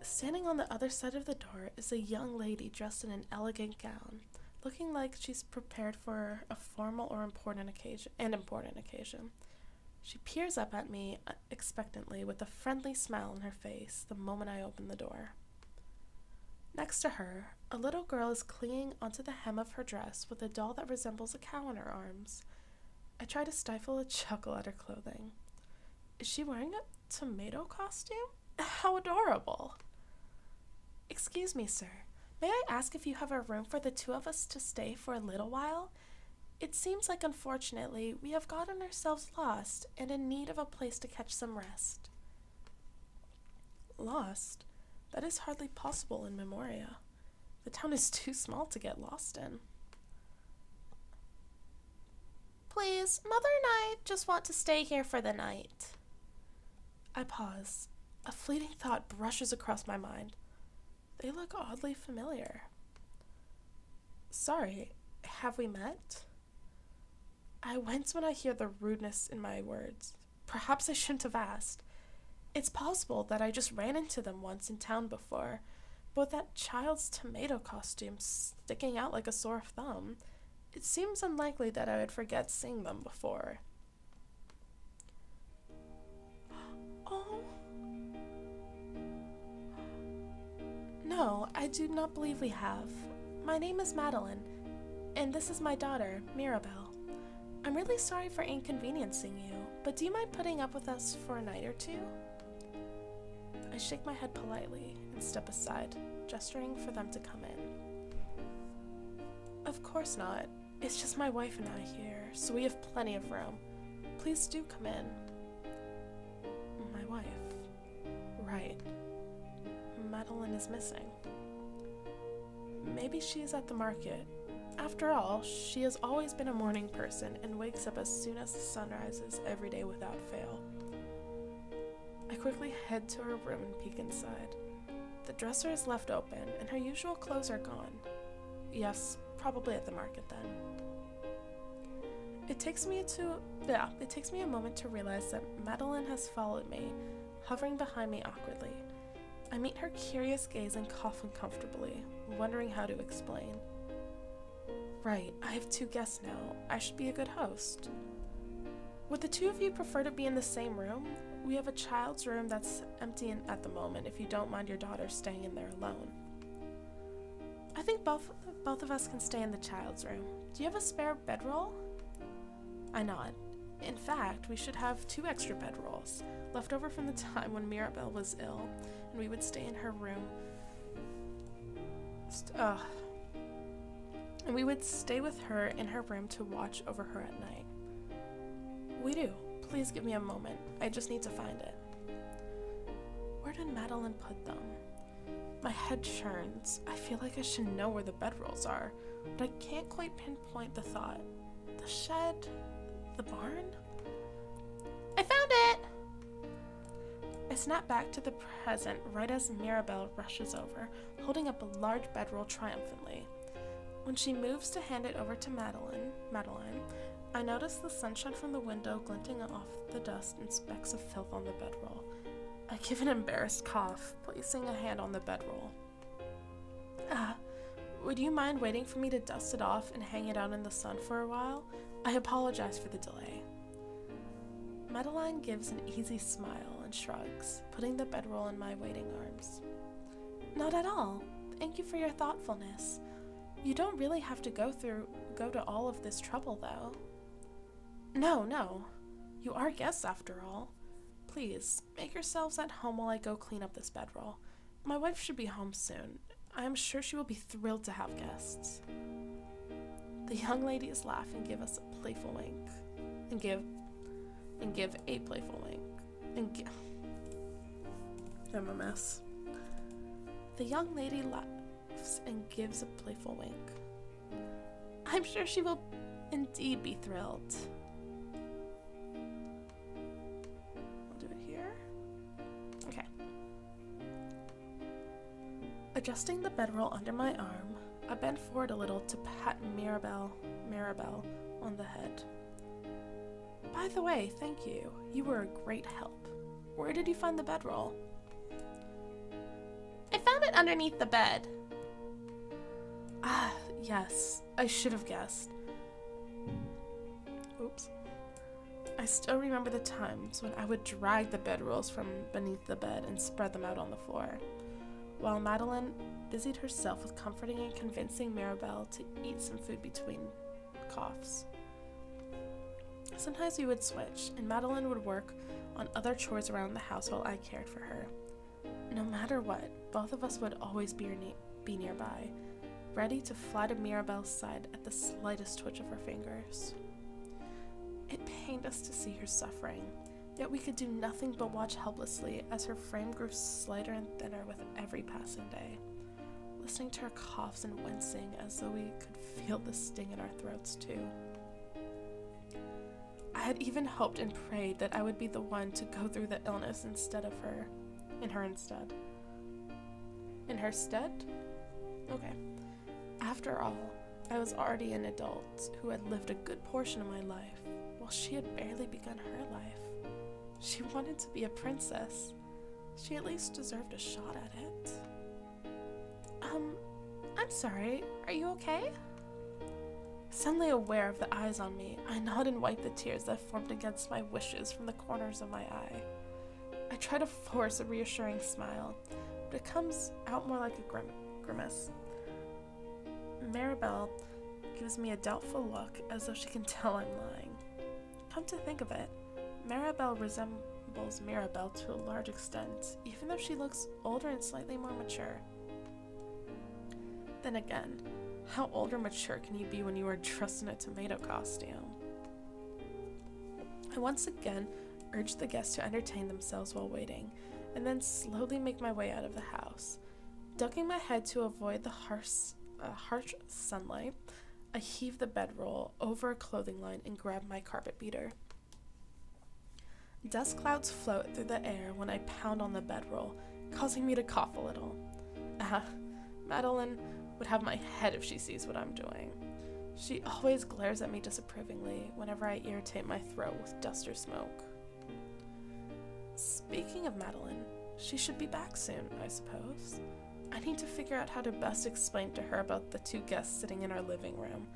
Standing on the other side of the door is a young lady dressed in an elegant gown, looking like she's prepared for a formal or important occasion. She peers up at me expectantly with a friendly smile on her face the moment I open the door. Next to her, a little girl is clinging onto the hem of her dress with a doll that resembles a cow in her arms. I try to stifle a chuckle at her clothing. Is she wearing a tomato costume? How adorable! Excuse me, sir. May I ask if you have a room for the two of us to stay for a little while? It seems like, unfortunately, we have gotten ourselves lost and in need of a place to catch some rest. Lost? That is hardly possible in Memoria. The town is too small to get lost in. Please, Mother and I just want to stay here for the night. I pause. A fleeting thought brushes across my mind. They look oddly familiar. Sorry, have we met? I wince when I hear the rudeness in my words. Perhaps I shouldn't have asked. It's possible that I just ran into them once in town before, but with that child's tomato costume sticking out like a sore thumb, it seems unlikely that I would forget seeing them before. Oh. No, I do not believe we have. My name is Madeline, and this is my daughter, Maribel. I'm really sorry for inconveniencing you, but do you mind putting up with us for a night or two? I shake my head politely and step aside, gesturing for them to come in. Of course not. It's just my wife and I here, so we have plenty of room. Please do come in. My wife. Right. Madeline is missing. Maybe she is at the market. After all, she has always been a morning person and wakes up as soon as the sun rises every day without fail. I quickly head to her room and peek inside. The dresser is left open and her usual clothes are gone. Yes, probably at the market then. It takes me a moment to realize that Madeline has followed me, hovering behind me awkwardly. I meet her curious gaze and cough uncomfortably, wondering how to explain. Right, I have two guests now. I should be a good host. Would the two of you prefer to be in the same room? We have a child's room that's empty at the moment if you don't mind your daughter staying in there alone. I think both of us can stay in the child's room. Do you have a spare bedroll? I nod. In fact, we should have 2 extra bedrolls, left over from the time when Maribel was ill, and we would stay in her room. And we would stay with her in her room to watch over her at night. We do. Please give me a moment. I just need to find it. Where did Madeline put them? My head churns. I feel like I should know where the bedrolls are, but I can't quite pinpoint the thought. The shed? The barn? I found it! I snap back to the present right as Maribel rushes over, holding up a large bedroll triumphantly. When she moves to hand it over to Madeline, I notice the sunshine from the window glinting off the dust and specks of filth on the bedroll. I give an embarrassed cough, placing a hand on the bedroll. Would you mind waiting for me to dust it off and hang it out in the sun for a while? I apologize for the delay. Madeline gives an easy smile and shrugs, putting the bedroll in my waiting arms. Not at all. Thank you for your thoughtfulness. You don't really have to go to all of this trouble, though. No. You are guests, after all. Please, make yourselves at home while I go clean up this bedroll. My wife should be home soon. I am sure she will be thrilled to have guests. The young ladies laugh and give us a playful wink. And give a playful wink. I'm a mess. The young lady laughs and gives a playful wink. I'm sure she will indeed be thrilled. I'll do it here. Okay. Adjusting the bedroll under my arm, I bend forward a little to pat Maribel on the head. By the way, thank you. You were a great help. Where did you find the bedroll? it underneath the bed. Ah, yes, I should have guessed. Oops. I still remember the times when I would drag the bedrolls from beneath the bed and spread them out on the floor, while Madeline busied herself with comforting and convincing Maribel to eat some food between coughs. Sometimes we would switch, and Madeline would work on other chores around the house while I cared for her. No matter what, both of us would always be nearby, ready to fly to Mirabel's side at the slightest twitch of her fingers. It pained us to see her suffering, yet we could do nothing but watch helplessly as her frame grew slighter and thinner with every passing day, listening to her coughs and wincing as though we could feel the sting in our throats too. I had even hoped and prayed that I would be the one to go through the illness instead of her. In her stead? Okay. After all, I was already an adult who had lived a good portion of my life, while she had barely begun her life. She wanted to be a princess. She at least deserved a shot at it. I'm sorry, are you okay? Suddenly aware of the eyes on me, I nod and wipe the tears that formed against my wishes from the corners of my eye. I try to force a reassuring smile, but it comes out more like a grimace. Maribel gives me a doubtful look as though she can tell I'm lying. Come to think of it, Maribel resembles Mirabel to a large extent, even though she looks older and slightly more mature. Then again, how old or mature can you be when you are dressed in a tomato costume? I once again urge the guests to entertain themselves while waiting, and then slowly make my way out of the house. Ducking my head to avoid the harsh sunlight, I heave the bedroll over a clothing line and grab my carpet beater. Dust clouds float through the air when I pound on the bedroll, causing me to cough a little. Madeline would have my head if she sees what I'm doing. She always glares at me disapprovingly whenever I irritate my throat with dust or smoke. Speaking of Madeline, she should be back soon, I suppose. I need to figure out how to best explain to her about the two guests sitting in our living room,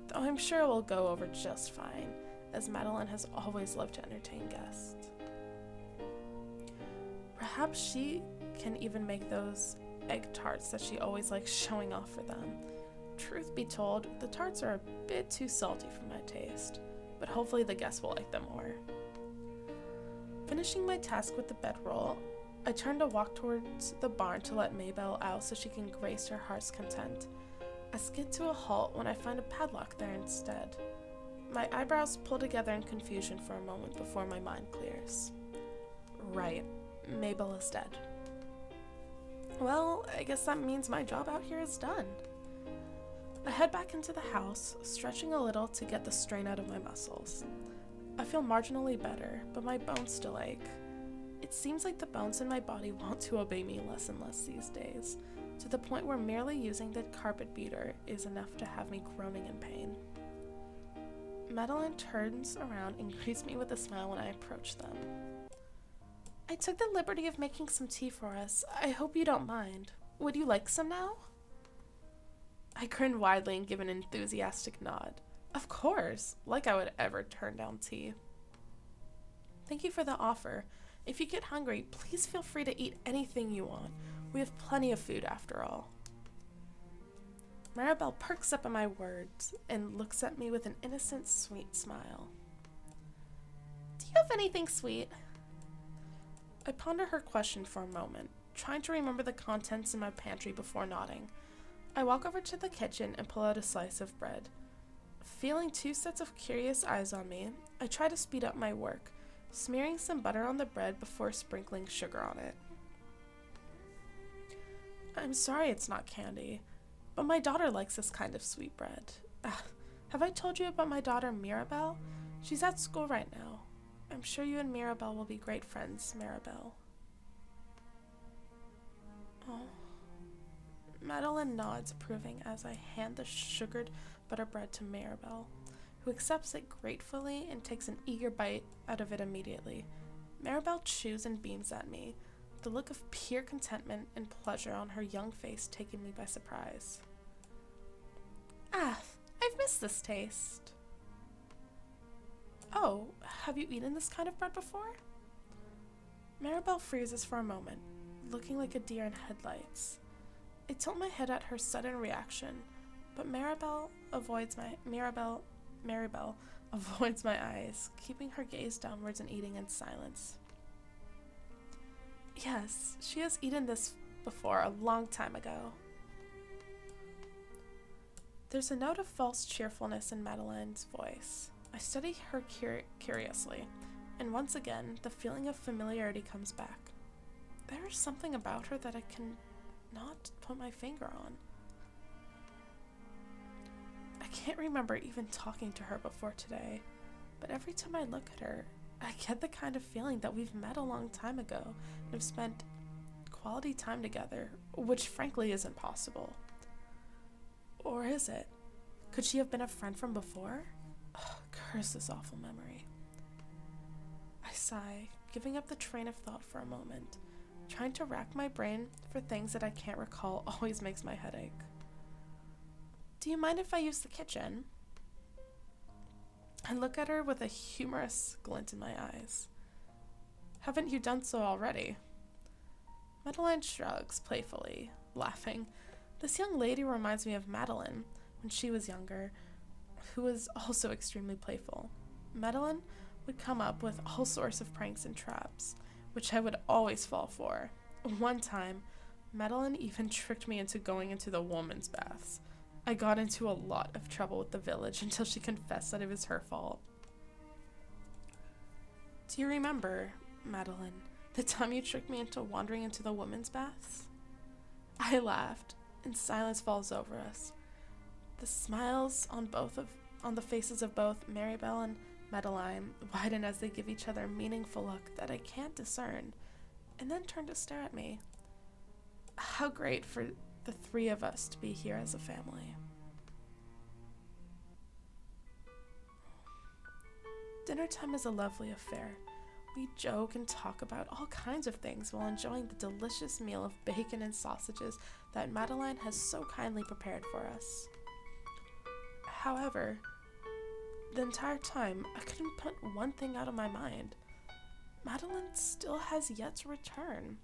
though I'm sure it will go over just fine, as Madeline has always loved to entertain guests. Perhaps she can even make those egg tarts that she always likes showing off for them. Truth be told, the tarts are a bit too salty for my taste, but hopefully the guests will like them more. Finishing my task with the bedroll, I turn to walk towards the barn to let Maybelle out so she can grace her heart's content. I skid to a halt when I find a padlock there instead. My eyebrows pull together in confusion for a moment before my mind clears. Right, Maybelle is dead. Well, I guess that means my job out here is done. I head back into the house, stretching a little to get the strain out of my muscles. I feel marginally better, but my bones still ache. It seems like the bones in my body want to obey me less and less these days, to the point where merely using the carpet beater is enough to have me groaning in pain. Madeline turns around and greets me with a smile when I approach them. I took the liberty of making some tea for us. I hope you don't mind. Would you like some now? I grin widely and give an enthusiastic nod. Of course, like I would ever turn down tea. Thank you for the offer. If you get hungry, please feel free to eat anything you want. We have plenty of food after all. Maribel perks up at my words and looks at me with an innocent, sweet smile. Do you have anything sweet? I ponder her question for a moment, trying to remember the contents in my pantry before nodding. I walk over to the kitchen and pull out a slice of bread. Feeling two sets of curious eyes on me, I try to speed up my work, smearing some butter on the bread before sprinkling sugar on it. I'm sorry it's not candy, but my daughter likes this kind of sweet bread. Have I told you about my daughter Maribel? She's at school right now. I'm sure you and Maribel will be great friends, Maribel. Oh. Madeline nods approving as I hand the sugared butter bread to Maribel, who accepts it gratefully and takes an eager bite out of it immediately. Maribel chews and beams at me, the look of pure contentment and pleasure on her young face taking me by surprise. Ah, I've missed this taste. Oh, have you eaten this kind of bread before? Maribel freezes for a moment, looking like a deer in headlights. I tilt my head at her sudden reaction, but Maribel avoids my eyes, keeping her gaze downwards and eating in silence. Yes, she has eaten this before a long time ago. There's a note of false cheerfulness in Madeline's voice. I study her curiously, and once again, the feeling of familiarity comes back. There is something about her that I can not put my finger on. I can't remember even talking to her before today, but every time I look at her, I get the kind of feeling that we've met a long time ago and have spent quality time together, which frankly isn't possible. Or is it? Could she have been a friend from before? Ugh, curse this awful memory. I sigh, giving up the train of thought for a moment. Trying to rack my brain for things that I can't recall always makes my head ache. Do you mind if I use the kitchen? I look at her with a humorous glint in my eyes. Haven't you done so already? Madeline shrugs playfully, laughing. This young lady reminds me of Madeline when she was younger, who was also extremely playful. Madeline would come up with all sorts of pranks and traps, which I would always fall for. One time, Madeline even tricked me into going into the woman's baths. I got into a lot of trouble with the village until she confessed that it was her fault. Do you remember, Madeline, the time you tricked me into wandering into the women's baths? I laughed, and silence falls over us. The smiles on the faces of both Maribel and Madeline widen as they give each other a meaningful look that I can't discern, and then turn to stare at me. How great for the three of us to be here as a family. Dinner time is a lovely affair. We joke and talk about all kinds of things while enjoying the delicious meal of bacon and sausages that Madeline has so kindly prepared for us. However, the entire time, I couldn't put one thing out of my mind. Madeline still has yet to return.